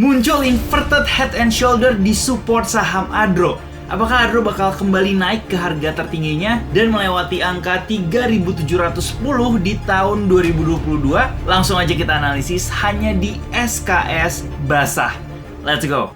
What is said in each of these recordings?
Muncul inverted head and shoulder di support saham Adro. Apakah Adro bakal kembali naik ke harga tertingginya dan melewati angka 3.710 di tahun 2022? Langsung aja kita analisis hanya di SKS Basah. Let's go!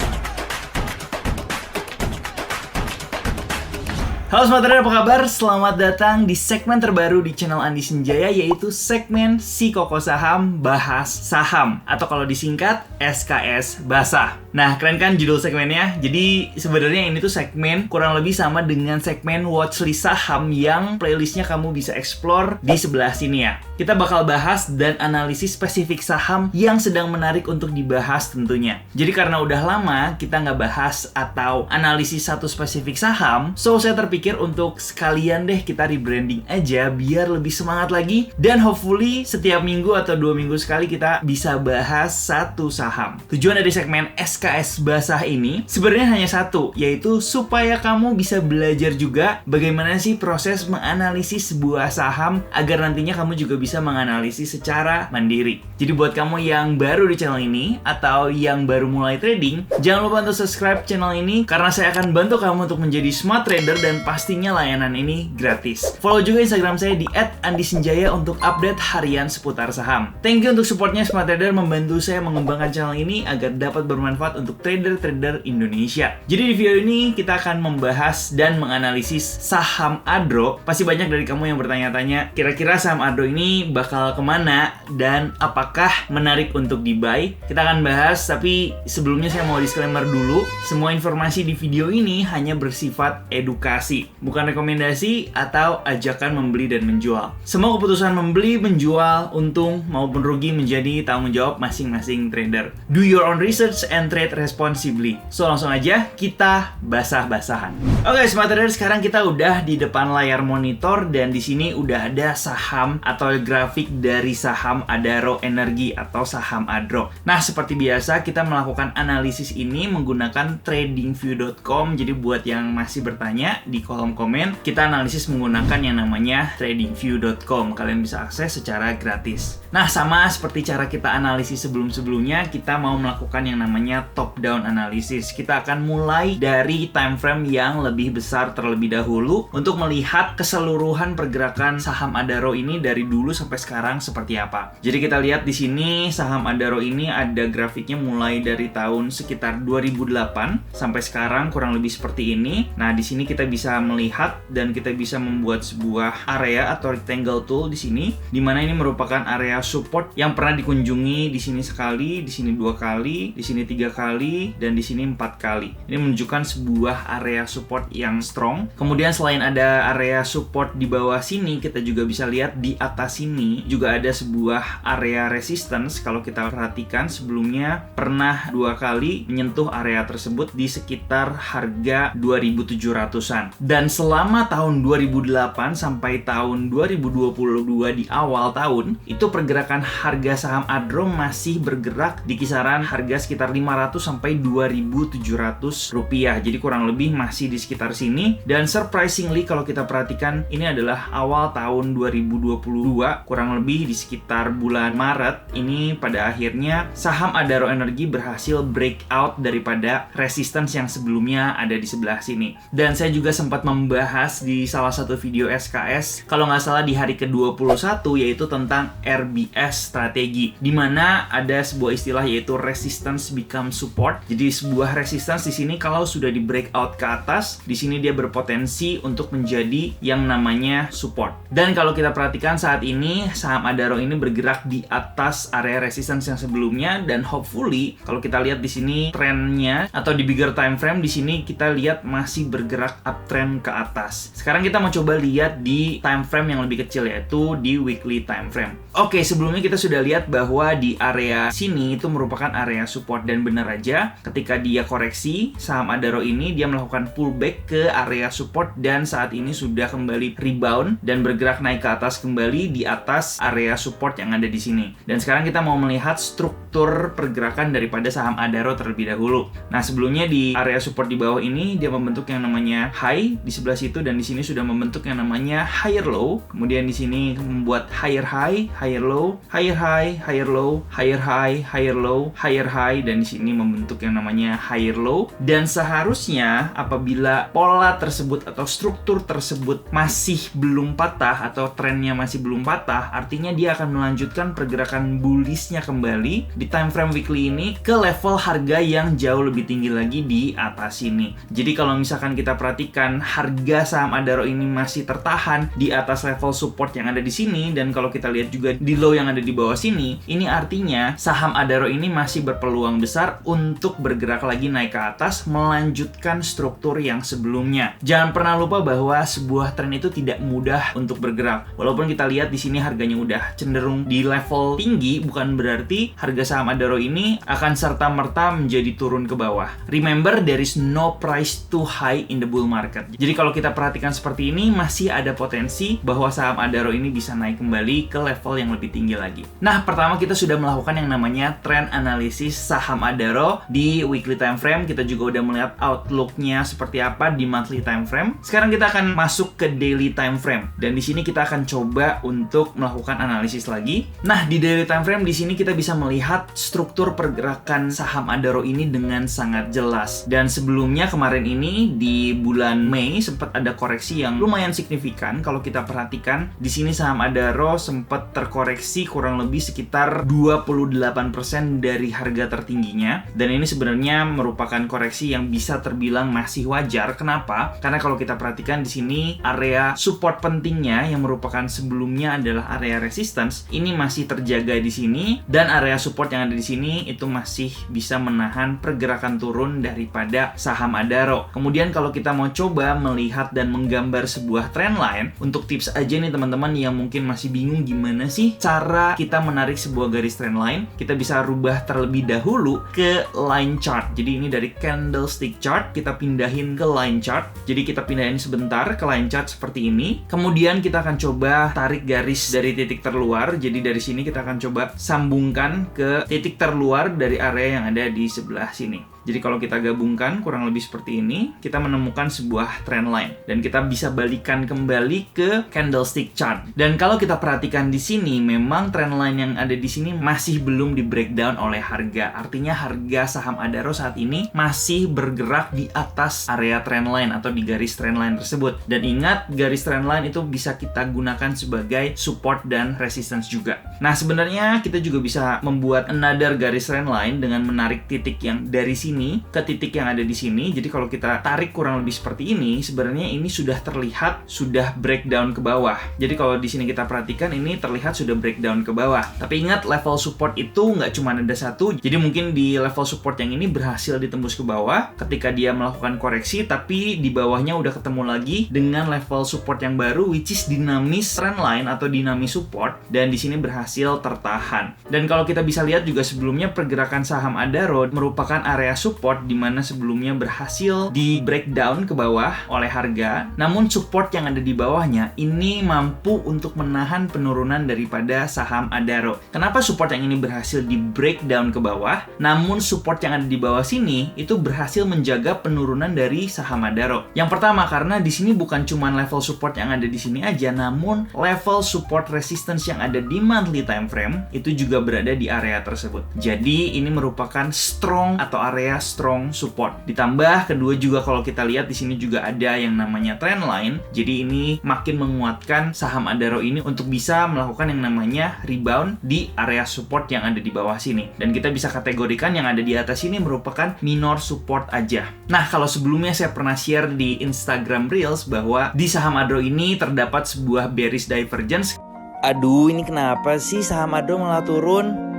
Halo Smart Trader, apa kabar? Selamat datang di segmen terbaru di channel Andi Senjaya, yaitu segmen Si Koko Saham Bahas Saham, atau kalau disingkat SKS Basah. Nah, keren kan judul segmennya? Jadi sebenarnya ini tuh segmen kurang lebih sama dengan segmen watchlist saham yang playlistnya kamu bisa explore di sebelah sini ya. Kita bakal bahas dan analisis spesifik saham yang sedang menarik untuk dibahas tentunya. Jadi karena udah lama kita nggak bahas atau analisis satu spesifik saham, so saya terpikir untuk sekalian deh kita rebranding aja biar lebih semangat lagi, dan hopefully setiap minggu atau 2 minggu sekali kita bisa bahas satu saham. Tujuan dari segmen SKS Basah ini sebenarnya hanya satu, yaitu supaya kamu bisa belajar juga bagaimana sih proses menganalisis sebuah saham agar nantinya kamu juga bisa menganalisis secara mandiri. Jadi buat kamu yang baru di channel ini atau yang baru mulai trading, jangan lupa untuk subscribe channel ini karena saya akan bantu kamu untuk menjadi smart trader dan pastinya layanan ini gratis. Follow juga Instagram saya di @andisenjaya untuk update harian seputar saham. Thank you untuk supportnya Smart Trader, membantu saya mengembangkan channel ini agar dapat bermanfaat untuk trader-trader Indonesia. Jadi di video ini kita akan membahas dan menganalisis saham Adro. Pasti banyak dari kamu yang bertanya-tanya, kira-kira saham Adro ini bakal kemana dan apakah menarik untuk di-buy? Kita akan bahas, tapi sebelumnya saya mau disclaimer dulu. Semua informasi di video ini hanya bersifat edukasi, bukan rekomendasi atau ajakan membeli dan menjual. Semua keputusan membeli, menjual, untung maupun rugi menjadi tanggung jawab masing-masing trader. Do your own research and trade responsibly. So langsung aja kita basah-basahan. Oke, Smart Trader, sekarang kita udah di depan layar monitor dan di sini udah ada saham atau grafik dari saham Adaro Energi atau saham Adro. Nah, seperti biasa kita melakukan analisis ini menggunakan tradingview.com. Jadi buat yang masih bertanya, di kolom komen kita analisis menggunakan yang namanya tradingview.com. Kalian bisa akses secara gratis. Nah, sama seperti cara kita analisis sebelum-sebelumnya, kita mau melakukan yang namanya top down analisis. Kita akan mulai dari time frame yang lebih besar terlebih dahulu untuk melihat keseluruhan pergerakan saham Adaro ini dari dulu sampai sekarang seperti apa. Jadi kita lihat di sini saham Adaro ini ada grafiknya mulai dari tahun sekitar 2008 sampai sekarang kurang lebih seperti ini. Nah, di sini kita bisa melihat dan kita bisa membuat sebuah area atau rectangle tool di sini, di mana ini merupakan area support yang pernah dikunjungi di sini sekali, di sini 2 kali, di sini 3 kali, dan di sini 4 kali. Ini menunjukkan sebuah area support yang strong. Kemudian selain ada area support di bawah sini, kita juga bisa lihat di atas sini juga ada sebuah area resistance. Kalau kita perhatikan sebelumnya pernah 2 kali menyentuh area tersebut di sekitar harga 2.700-an. Dan selama tahun 2008 sampai tahun 2022 di awal tahun, itu pergerakan harga saham Adro masih bergerak di kisaran harga sekitar 500 sampai 2.700 rupiah. Jadi kurang lebih masih di sekitar sini. Dan surprisingly kalau kita perhatikan, ini adalah awal tahun 2022, kurang lebih di sekitar bulan Maret. Ini pada akhirnya saham Adaro Energi berhasil breakout daripada resistance yang sebelumnya ada di sebelah sini. Dan saya juga sempat membahas di salah satu video SKS, kalau nggak salah di hari ke-21, yaitu tentang RBS strategi, di mana ada sebuah istilah yaitu resistance become support. Jadi sebuah resistance di sini kalau sudah di breakout ke atas, di sini dia berpotensi untuk menjadi yang namanya support. Dan kalau kita perhatikan saat ini saham Adaro ini bergerak di atas area resistance yang sebelumnya, dan hopefully kalau kita lihat di sini trennya atau di bigger time frame, di sini kita lihat masih bergerak uptrend ke atas. Sekarang kita mau coba lihat di time frame yang lebih kecil, yaitu di weekly time frame. Oke, sebelumnya kita sudah lihat bahwa di area sini itu merupakan area support, dan benar aja ketika dia koreksi, saham Adaro ini dia melakukan pullback ke area support dan saat ini sudah kembali rebound dan bergerak naik ke atas kembali di atas area support yang ada di sini. Dan sekarang kita mau melihat struktur struktur pergerakan daripada saham Adaro terlebih dahulu. Nah, sebelumnya di area support di bawah ini dia membentuk yang namanya high di sebelah situ, dan di sini sudah membentuk yang namanya higher low. Kemudian di sini membuat higher high, higher low, higher high, higher low, higher high, higher low, higher high, dan di sini membentuk yang namanya higher low. Dan seharusnya apabila pola tersebut atau struktur tersebut masih belum patah atau trennya masih belum patah, artinya dia akan melanjutkan pergerakan bullishnya kembali di time frame weekly ini ke level harga yang jauh lebih tinggi lagi di atas ini. Jadi kalau misalkan kita perhatikan harga saham Adaro ini masih tertahan di atas level support yang ada di sini, dan kalau kita lihat juga di low yang ada di bawah sini, ini artinya saham Adaro ini masih berpeluang besar untuk bergerak lagi naik ke atas, melanjutkan struktur yang sebelumnya. Jangan pernah lupa bahwa sebuah tren itu tidak mudah untuk bergerak. Walaupun kita lihat di sini harganya udah cenderung di level tinggi, bukan berarti harga saham Adaro ini akan serta-merta menjadi turun ke bawah. Remember, there is no price too high in the bull market. Jadi kalau kita perhatikan seperti ini, masih ada potensi bahwa saham Adaro ini bisa naik kembali ke level yang lebih tinggi lagi. Nah, pertama kita sudah melakukan yang namanya trend analisis saham Adaro di weekly time frame. Kita juga udah melihat outlook-nya seperti apa di monthly time frame. Sekarang kita akan masuk ke daily time frame, dan di sini kita akan coba untuk melakukan analisis lagi. Nah, di daily time frame di sini kita bisa melihat struktur pergerakan saham Adaro ini dengan sangat jelas. Dan sebelumnya kemarin ini di bulan Mei sempat ada koreksi yang lumayan signifikan. Kalau kita perhatikan di sini saham Adaro sempat terkoreksi kurang lebih sekitar 28% dari harga tertingginya. Dan ini sebenarnya merupakan koreksi yang bisa terbilang masih wajar. Kenapa? Karena kalau kita perhatikan di sini area support pentingnya yang merupakan sebelumnya adalah area resistance, ini masih terjaga di sini, dan area support yang ada di sini itu masih bisa menahan pergerakan turun daripada saham Adaro. Kemudian kalau kita mau coba melihat dan menggambar sebuah trend line, untuk tips aja nih teman-teman yang mungkin masih bingung gimana sih cara kita menarik sebuah garis trend line, kita bisa rubah terlebih dahulu ke line chart. Jadi ini dari candlestick chart kita pindahin ke line chart. Jadi kita pindahin sebentar ke line chart seperti ini. Kemudian kita akan coba tarik garis dari titik terluar. Jadi dari sini kita akan coba sambungkan ke titik terluar dari area yang ada di sebelah sini. Jadi kalau kita gabungkan kurang lebih seperti ini, kita menemukan sebuah trend line, dan kita bisa balikan kembali ke candlestick chart. Dan kalau kita perhatikan di sini, memang trend line yang ada di sini masih belum di breakdown oleh harga. Artinya harga saham Adaro saat ini masih bergerak di atas area trend line atau di garis trend line tersebut. Dan ingat, garis trend line itu bisa kita gunakan sebagai support dan resistance juga. Nah, sebenarnya kita juga bisa membuat another garis trend line dengan menarik titik yang dari sini ke titik yang ada di sini. Jadi kalau kita tarik kurang lebih seperti ini, sebenarnya ini sudah terlihat sudah breakdown ke bawah. Jadi kalau di sini kita perhatikan, ini terlihat sudah breakdown ke bawah. Tapi ingat, level support itu nggak cuma ada satu. Jadi mungkin di level support yang ini berhasil ditembus ke bawah ketika dia melakukan koreksi, tapi di bawahnya udah ketemu lagi dengan level support yang baru, which is dinamis trend line atau dinamis support, dan di sini berhasil tertahan. Dan kalau kita bisa lihat juga sebelumnya pergerakan saham Adaro merupakan area support di mana sebelumnya berhasil di breakdown ke bawah oleh harga, namun support yang ada di bawahnya ini mampu untuk menahan penurunan daripada saham Adaro. Kenapa support yang ini berhasil di breakdown ke bawah, namun support yang ada di bawah sini itu berhasil menjaga penurunan dari saham Adaro? Yang pertama, karena di sini bukan cuma level support yang ada di sini aja, namun level support resistance yang ada di monthly time frame itu juga berada di area tersebut. Jadi ini merupakan strong atau area strong support. Ditambah kedua juga kalau kita lihat di sini juga ada yang namanya trend line. Jadi ini makin menguatkan saham Adaro ini untuk bisa melakukan yang namanya rebound di area support yang ada di bawah sini. Dan kita bisa kategorikan yang ada di atas ini merupakan minor support aja. Nah, kalau sebelumnya saya pernah share di Instagram Reels bahwa di saham Adaro ini terdapat sebuah bearish divergence. Aduh, ini kenapa sih saham Adaro malah turun?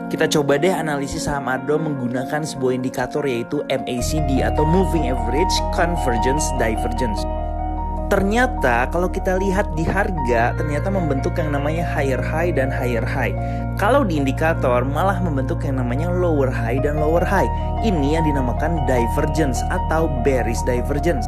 Kita coba deh analisis saham Adaro menggunakan sebuah indikator yaitu MACD atau Moving Average Convergence Divergence. Ternyata kalau kita lihat di harga, ternyata membentuk yang namanya higher high dan higher high. Kalau di indikator malah membentuk yang namanya lower high dan lower high. Ini yang dinamakan divergence atau bearish divergence.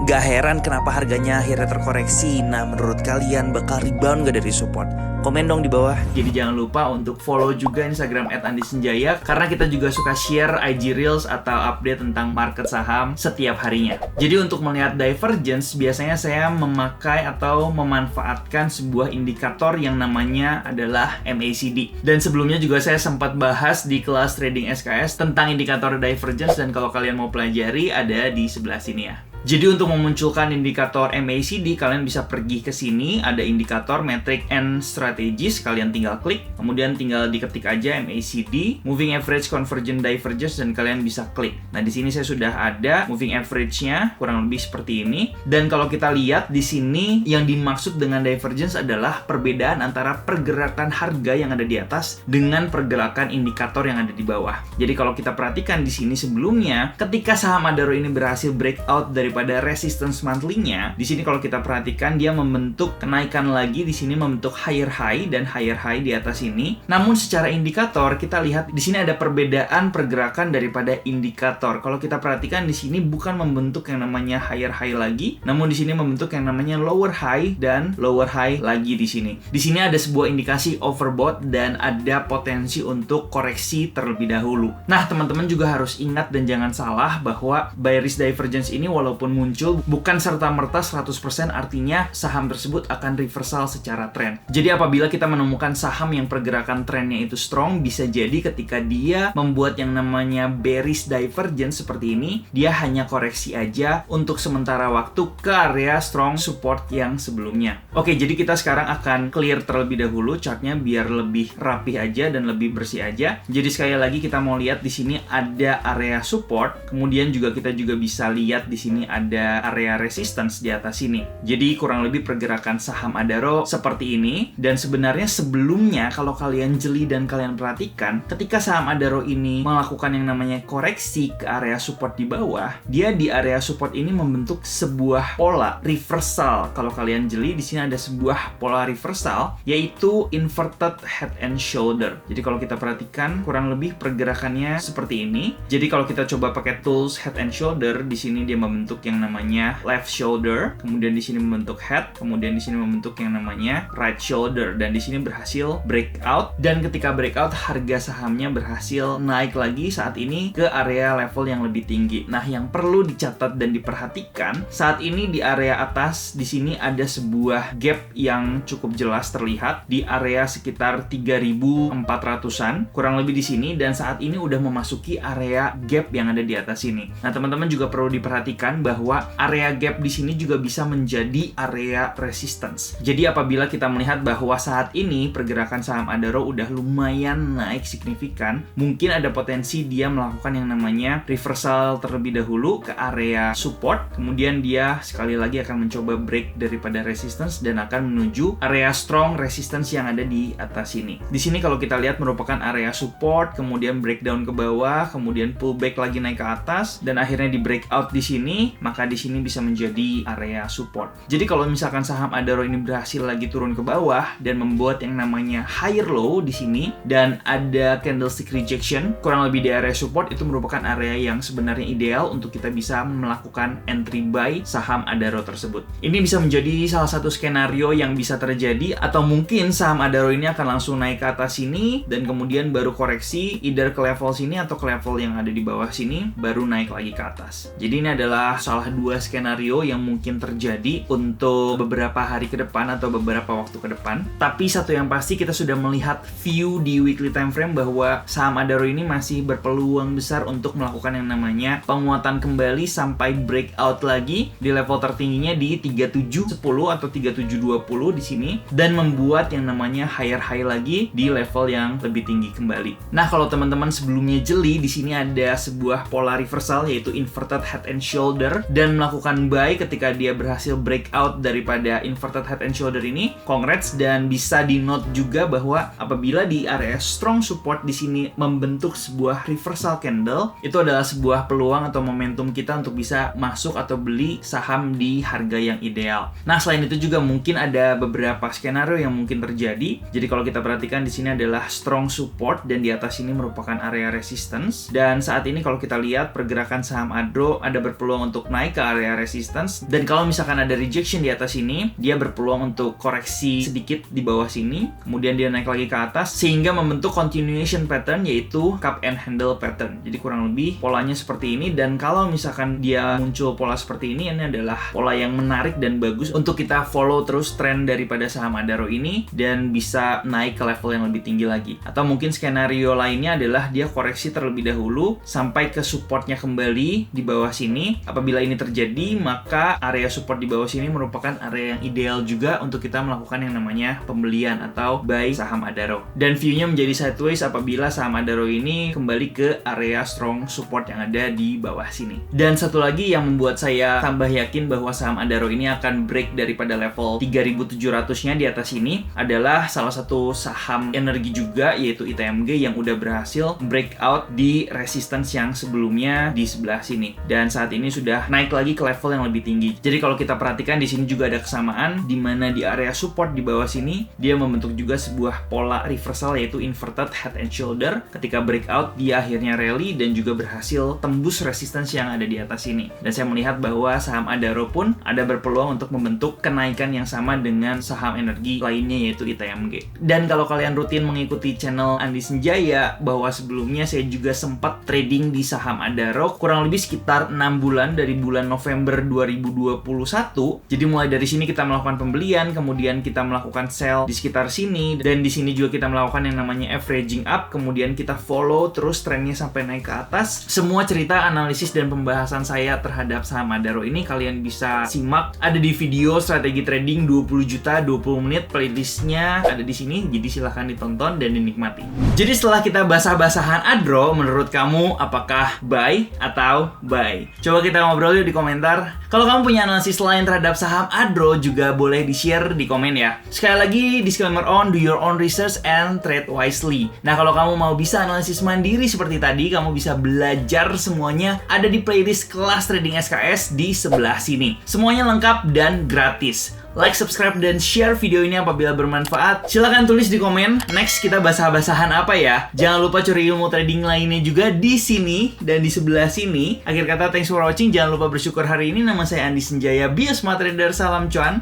Gak heran kenapa harganya akhirnya terkoreksi. Nah, menurut kalian bakal rebound gak dari support? Komen dong di bawah. Jadi jangan lupa untuk follow juga Instagram @andisenjaya, karena kita juga suka share IG Reels atau update tentang market saham setiap harinya. Jadi untuk melihat divergence, biasanya saya memakai atau memanfaatkan sebuah indikator yang namanya adalah MACD. Dan sebelumnya juga saya sempat bahas di kelas trading SKS tentang indikator divergence, dan kalau kalian mau pelajari ada di sebelah sini ya. Jadi untuk memunculkan indikator MACD, kalian bisa pergi ke sini, ada indikator metric and strategies, kalian tinggal klik, kemudian tinggal diketik aja MACD, moving average convergence divergence, dan kalian bisa klik. Nah, di sini saya sudah ada moving average-nya kurang lebih seperti ini. Dan kalau kita lihat di sini yang dimaksud dengan divergence adalah perbedaan antara pergerakan harga yang ada di atas dengan pergerakan indikator yang ada di bawah. Jadi kalau kita perhatikan di sini sebelumnya, ketika saham Adaro ini berhasil breakout daripada resistance monthly-nya, di sini kalau kita perhatikan dia membentuk kenaikan lagi, di sini membentuk higher high dan higher high di atas ini. Namun secara indikator kita lihat di sini ada perbedaan pergerakan daripada indikator. Kalau kita perhatikan di sini bukan membentuk yang namanya higher high lagi, namun di sini membentuk yang namanya lower high dan lower high lagi di sini. Di sini ada sebuah indikasi overbought dan ada potensi untuk koreksi terlebih dahulu. Nah, teman-teman juga harus ingat dan jangan salah bahwa bearish divergence ini walaupun muncul bukan serta-merta 100% artinya saham tersebut akan reversal secara tren. Jadi apabila kita menemukan saham yang pergerakan trennya itu strong, bisa jadi ketika dia membuat yang namanya bearish divergence seperti ini, dia hanya koreksi aja untuk sementara waktu ke area strong support yang sebelumnya. Oke, jadi kita sekarang akan clear terlebih dahulu chartnya biar lebih rapi aja dan lebih bersih aja. Jadi sekali lagi kita mau lihat di sini ada area support, kemudian kita juga bisa lihat di sini ada area resistance di atas sini. Jadi kurang lebih pergerakan saham Adaro seperti ini. Dan sebenarnya sebelumnya kalau kalian jeli dan kalian perhatikan, ketika saham Adaro ini melakukan yang namanya koreksi ke area support di bawah, dia di area support ini membentuk sebuah pola reversal. Kalau kalian jeli di sini ada sebuah pola reversal yaitu inverted head and shoulder. Jadi kalau kita perhatikan kurang lebih pergerakannya seperti ini. Jadi kalau kita coba pakai tools head and shoulder, di sini dia membentuk yang namanya left shoulder, kemudian di sini membentuk head, kemudian di sini membentuk yang namanya right shoulder, dan di sini berhasil breakout. Dan ketika breakout, harga sahamnya berhasil naik lagi saat ini ke area level yang lebih tinggi. Nah, yang perlu dicatat dan diperhatikan saat ini di area atas di sini ada sebuah gap yang cukup jelas terlihat di area sekitar 3.400-an kurang lebih di sini, dan saat ini udah memasuki area gap yang ada di atas ini. Nah, teman-teman juga perlu diperhatikan bahwa area gap di sini juga bisa menjadi area resistance. Jadi apabila kita melihat bahwa saat ini pergerakan saham Adaro udah lumayan naik signifikan, mungkin ada potensi dia melakukan yang namanya reversal terlebih dahulu ke area support, kemudian dia sekali lagi akan mencoba break daripada resistance dan akan menuju area strong resistance yang ada di atas sini. Di sini kalau kita lihat merupakan area support, kemudian breakdown ke bawah, kemudian pullback lagi naik ke atas, dan akhirnya di breakout di sini, maka di sini bisa menjadi area support. Jadi kalau misalkan saham Adaro ini berhasil lagi turun ke bawah dan membuat yang namanya higher low di sini dan ada candlestick rejection kurang lebih di area support, itu merupakan area yang sebenarnya ideal untuk kita bisa melakukan entry buy saham Adaro tersebut. Ini bisa menjadi salah satu skenario yang bisa terjadi, atau mungkin saham Adaro ini akan langsung naik ke atas sini dan kemudian baru koreksi either ke level sini atau ke level yang ada di bawah sini baru naik lagi ke atas. Jadi ini adalah salah dua skenario yang mungkin terjadi untuk beberapa hari ke depan atau beberapa waktu ke depan. Tapi satu yang pasti kita sudah melihat view di weekly time frame bahwa saham Adaro ini masih berpeluang besar untuk melakukan yang namanya penguatan kembali sampai breakout lagi di level tertingginya di 3710 atau 3720 di sini, dan membuat yang namanya higher high lagi di level yang lebih tinggi kembali. Nah, kalau teman-teman sebelumnya jeli, di sini ada sebuah pola reversal yaitu inverted head and shoulder, dan melakukan buy ketika dia berhasil breakout daripada inverted head and shoulder ini. Congrats, dan bisa di note juga bahwa apabila di area strong support di sini membentuk sebuah reversal candle, itu adalah sebuah peluang atau momentum kita untuk bisa masuk atau beli saham di harga yang ideal. Nah, selain itu juga mungkin ada beberapa skenario yang mungkin terjadi. Jadi kalau kita perhatikan di sini adalah strong support dan di atas ini merupakan area resistance. Dan saat ini kalau kita lihat pergerakan saham Adaro ada berpeluang untuk untuk naik ke area resistance, dan kalau misalkan ada rejection di atas ini, dia berpeluang untuk koreksi sedikit di bawah sini, kemudian dia naik lagi ke atas sehingga membentuk continuation pattern, yaitu cup and handle pattern. Jadi kurang lebih polanya seperti ini, dan kalau misalkan dia muncul pola seperti ini adalah pola yang menarik dan bagus untuk kita follow terus tren daripada saham Adaro ini dan bisa naik ke level yang lebih tinggi lagi. Atau mungkin skenario lainnya adalah dia koreksi terlebih dahulu sampai ke supportnya kembali di bawah sini. Apabila ini terjadi, maka area support di bawah sini merupakan area yang ideal juga untuk kita melakukan yang namanya pembelian atau buy saham Adaro. Dan view-nya menjadi sideways apabila saham Adaro ini kembali ke area strong support yang ada di bawah sini. Dan satu lagi yang membuat saya tambah yakin bahwa saham Adaro ini akan break daripada level 3.700-nya di atas ini adalah salah satu saham energi juga, yaitu ITMG, yang udah berhasil breakout di resistance yang sebelumnya di sebelah sini, dan saat ini sudah naik lagi ke level yang lebih tinggi. Jadi kalau kita perhatikan di sini juga ada kesamaan, di mana di area support di bawah sini dia membentuk juga sebuah pola reversal, yaitu inverted head and shoulder. Ketika breakout dia akhirnya rally dan juga berhasil tembus resistance yang ada di atas ini. Dan saya melihat bahwa saham Adaro pun ada berpeluang untuk membentuk kenaikan yang sama dengan saham energi lainnya, yaitu ITMG. Dan kalau kalian rutin mengikuti channel Andi Senjaya, bahwa sebelumnya saya juga sempat trading di saham Adaro kurang lebih sekitar 6 bulan dari bulan November 2021. Jadi mulai dari sini kita melakukan pembelian, kemudian kita melakukan sell di sekitar sini, dan di sini juga kita melakukan yang namanya averaging up, kemudian kita follow terus trennya sampai naik ke atas. Semua cerita, analisis, dan pembahasan saya terhadap saham Adaro ini kalian bisa simak ada di video strategi trading 20 juta 20 menit, playlistnya ada di sini, jadi silahkan ditonton dan dinikmati. Jadi setelah kita basah-basahan Adaro, menurut kamu apakah buy atau buy? Coba kita ngobrol yuk di komentar. Kalau kamu punya analisis lain terhadap saham Adaro juga boleh di-share di komen ya. Sekali lagi, disclaimer on, do your own research and trade wisely. Nah, kalau kamu mau bisa analisis mandiri seperti tadi, kamu bisa belajar semuanya ada di playlist kelas trading SKS di sebelah sini. Semuanya lengkap dan gratis. Like, subscribe, dan share video ini apabila bermanfaat. Silahkan tulis di komen, next kita basah-basahan apa ya? Jangan lupa curi ilmu trading lainnya juga di sini dan di sebelah sini. Akhir kata, thanks for watching. Jangan lupa bersyukur hari ini. Nama saya Andi Senjaya, Bio Smart Trader. Salam cuan.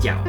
Ciao.